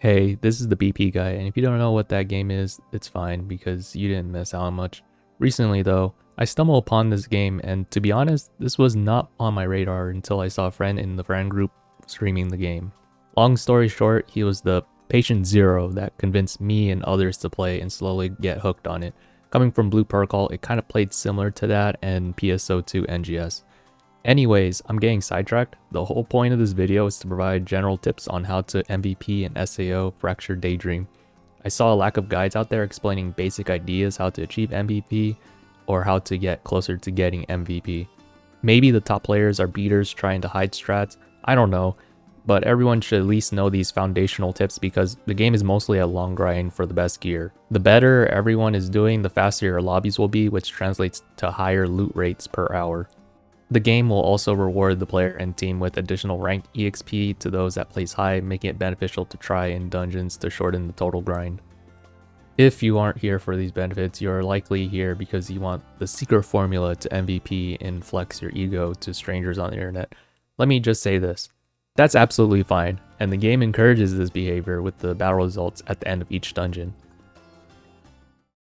Hey, this is the BP guy, and if you don't know what that game is, it's fine because you didn't miss out on much. Recently though, I stumbled upon this game, and to be honest, this was not on my radar until I saw a friend in the friend group streaming the game. Long story short, he was the patient zero that convinced me and others to play and slowly get hooked on it. Coming from Blue Protocol, it kind of played similar to that and PSO2 NGS. Anyways, I'm getting sidetracked. The whole point of this video is to provide general tips on how to MVP and SAO Fracture Daydream. I saw a lack of guides out there explaining basic ideas how to achieve MVP or how to get closer to getting MVP. Maybe the top players are beaters trying to hide strats, I don't know, but everyone should at least know these foundational tips because the game is mostly a long grind for the best gear. The better everyone is doing, the faster your lobbies will be, which translates to higher loot rates per hour. The game will also reward the player and team with additional ranked EXP to those that place high, making it beneficial to try in dungeons to shorten the total grind. If you aren't here for these benefits, you're likely here because you want the secret formula to MVP and flex your ego to strangers on the internet. Let me just say this. That's absolutely fine, and the game encourages this behavior with the battle results at the end of each dungeon.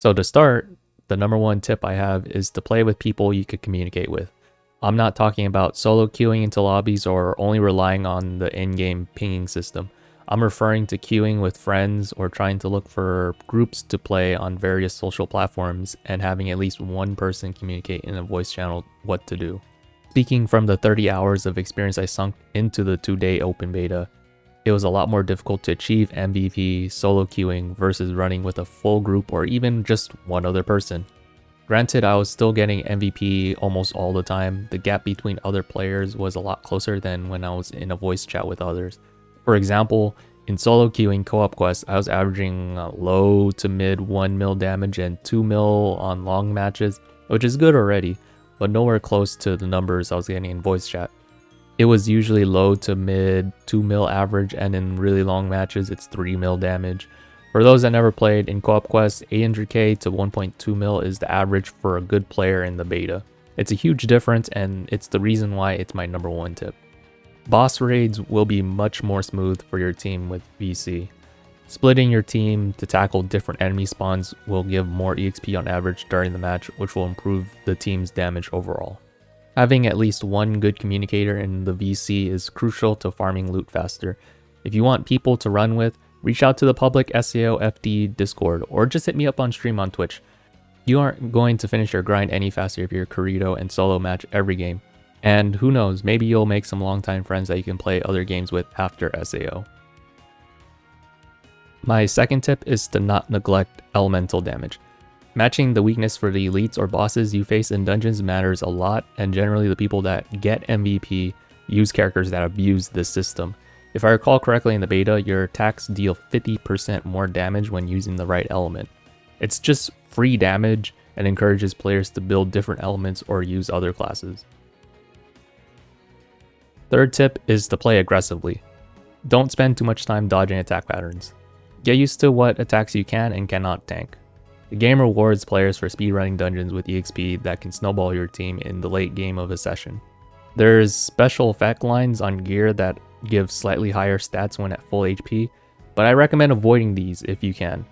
So to start, the number one tip I have is to play with people you could communicate with. I'm not talking about solo queuing into lobbies or only relying on the in-game pinging system. I'm referring to queuing with friends or trying to look for groups to play on various social platforms and having at least one person communicate in a voice channel what to do. Speaking from the 30 hours of experience I sunk into the 2-day open beta, it was a lot more difficult to achieve MVP solo queuing versus running with a full group or even just one other person. Granted, I was still getting MVP almost all the time. The gap between other players was a lot closer than when I was in a voice chat with others. For example, in solo queuing co-op quests, I was averaging low to mid 1 mil damage and 2 mil on long matches, which is good already, but nowhere close to the numbers I was getting in voice chat. It was usually low to mid 2 mil average, and in really long matches, it's 3 mil damage. For those that never played, in co-op quests, 800k to 1.2 mil is the average for a good player in the beta. It's a huge difference, and it's the reason why it's my number one tip. Boss raids will be much more smooth for your team with VC. Splitting your team to tackle different enemy spawns will give more EXP on average during the match, which will improve the team's damage overall. Having at least one good communicator in the VC is crucial to farming loot faster. If you want people to run with, reach out to the public SAO FD Discord or just hit me up on stream on Twitch. You aren't going to finish your grind any faster if you're Corrito and solo match every game. And who knows, maybe you'll make some longtime friends that you can play other games with after SAO. My second tip is to not neglect elemental damage. Matching the weakness for the elites or bosses you face in dungeons matters a lot, and generally the people that get MVP use characters that abuse this system. If I recall correctly in the beta, your attacks deal 50% more damage when using the right element. It's just free damage and encourages players to build different elements or use other classes. Third tip is to play aggressively. Don't spend too much time dodging attack patterns. Get used to what attacks you can and cannot tank. The game rewards players for speedrunning dungeons with EXP that can snowball your team in the late game of a session. There's special effect lines on gear that give slightly higher stats when at full HP, but I recommend avoiding these if you can.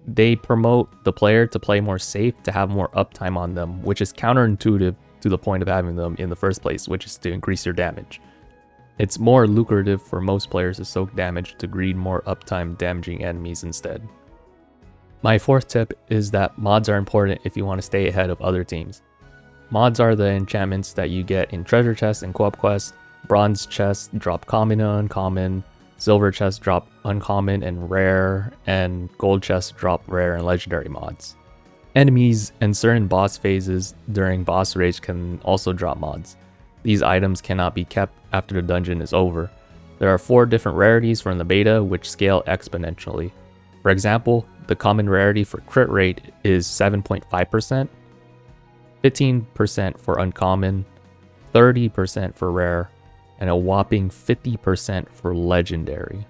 They promote the player to play more safe to have more uptime on them, which is counterintuitive to the point of having them in the first place, which is to increase your damage. It's more lucrative for most players to soak damage to greed more uptime damaging enemies instead. My fourth tip is that mods are important if you want to stay ahead of other teams. Mods are the enchantments that you get in treasure chests and co-op quests. Bronze chests drop common and uncommon, silver chests drop uncommon and rare, and gold chests drop rare and legendary mods. Enemies and certain boss phases during boss raids can also drop mods. These items cannot be kept after the dungeon is over. There are 4 different rarities from the beta which scale exponentially. For example, the common rarity for crit rate is 7.5%, 15% for uncommon, 30% for rare, and a whopping 50% for legendary.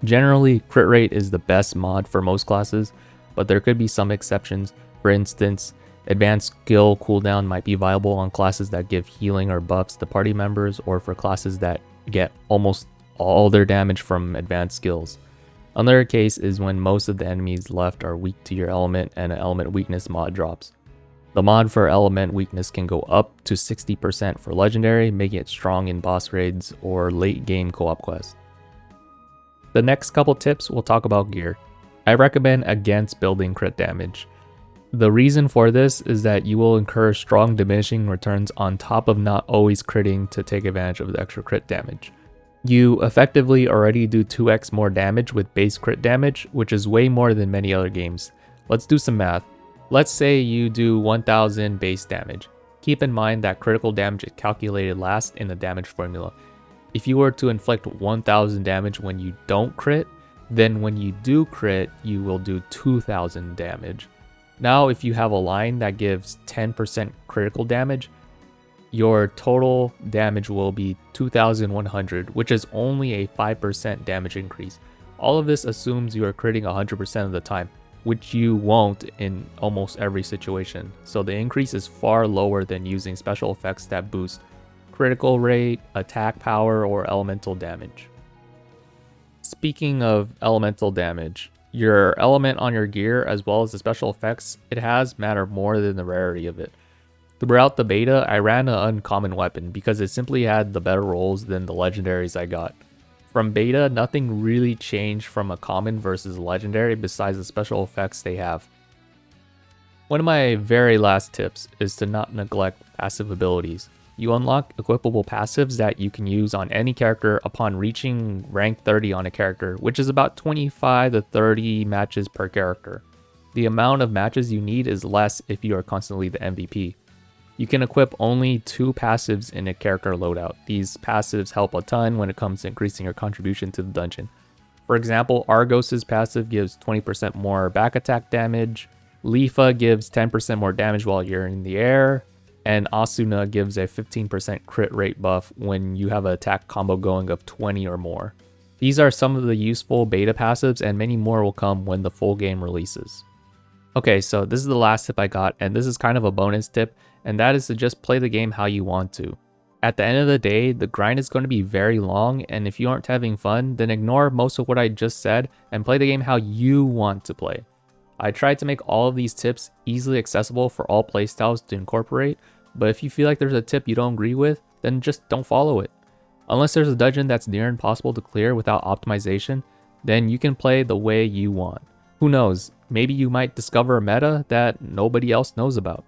Generally, crit rate is the best mod for most classes, but there could be some exceptions. For instance, advanced skill cooldown might be viable on classes that give healing or buffs to party members, or for classes that get almost all their damage from advanced skills. Another case is when most of the enemies left are weak to your element and an element weakness mod drops. The mod for element weakness can go up to 60% for legendary, making it strong in boss raids or late game co-op quests. The next couple tips we'll talk about gear. I recommend against building crit damage. The reason for this is that you will incur strong diminishing returns on top of not always critting to take advantage of the extra crit damage. You effectively already do 2x more damage with base crit damage, which is way more than many other games. Let's do some math. Let's say you do 1000 base damage. Keep in mind that critical damage is calculated last in the damage formula. If you were to inflict 1000 damage when you don't crit, then when you do crit, you will do 2000 damage. Now, if you have a line that gives 10% critical damage, your total damage will be 2100, which is only a 5% damage increase. All of this assumes you are critting 100% of the time, which you won't in almost every situation. So the increase is far lower than using special effects that boost critical rate, attack power, or elemental damage. Speaking of elemental damage, your element on your gear as well as the special effects it has matter more than the rarity of it. Throughout the beta, I ran an uncommon weapon because it simply had the better rolls than the legendaries I got. From beta, nothing really changed from a common versus legendary besides the special effects they have. One of my very last tips is to not neglect passive abilities. You unlock equipable passives that you can use on any character upon reaching rank 30 on a character, which is about 25 to 30 matches per character. The amount of matches you need is less if you are constantly the MVP. You can equip only 2 passives in a character loadout. These passives help a ton when it comes to increasing your contribution to the dungeon. For example, Argos's passive gives 20% more back attack damage, Lifa gives 10% more damage while you're in the air, and Asuna gives a 15% crit rate buff when you have an attack combo going of 20 or more. These are some of the useful beta passives, and many more will come when the full game releases. Okay, so this is the last tip I got, and this is kind of a bonus tip, and that is to just play the game how you want to. At the end of the day, the grind is going to be very long, and if you aren't having fun, then ignore most of what I just said and play the game how you want to play. I tried to make all of these tips easily accessible for all playstyles to incorporate, but if you feel like there's a tip you don't agree with, then just don't follow it. Unless there's a dungeon that's near impossible to clear without optimization, then you can play the way you want. Who knows, maybe you might discover a meta that nobody else knows about.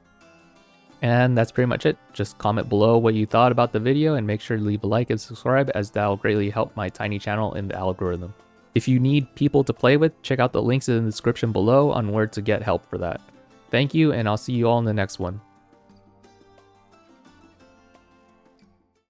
And that's pretty much it. Just comment below what you thought about the video and make sure to leave a like and subscribe, as that will greatly help my tiny channel in the algorithm. If you need people to play with, check out the links in the description below on where to get help for that. Thank you, and I'll see you all in the next one.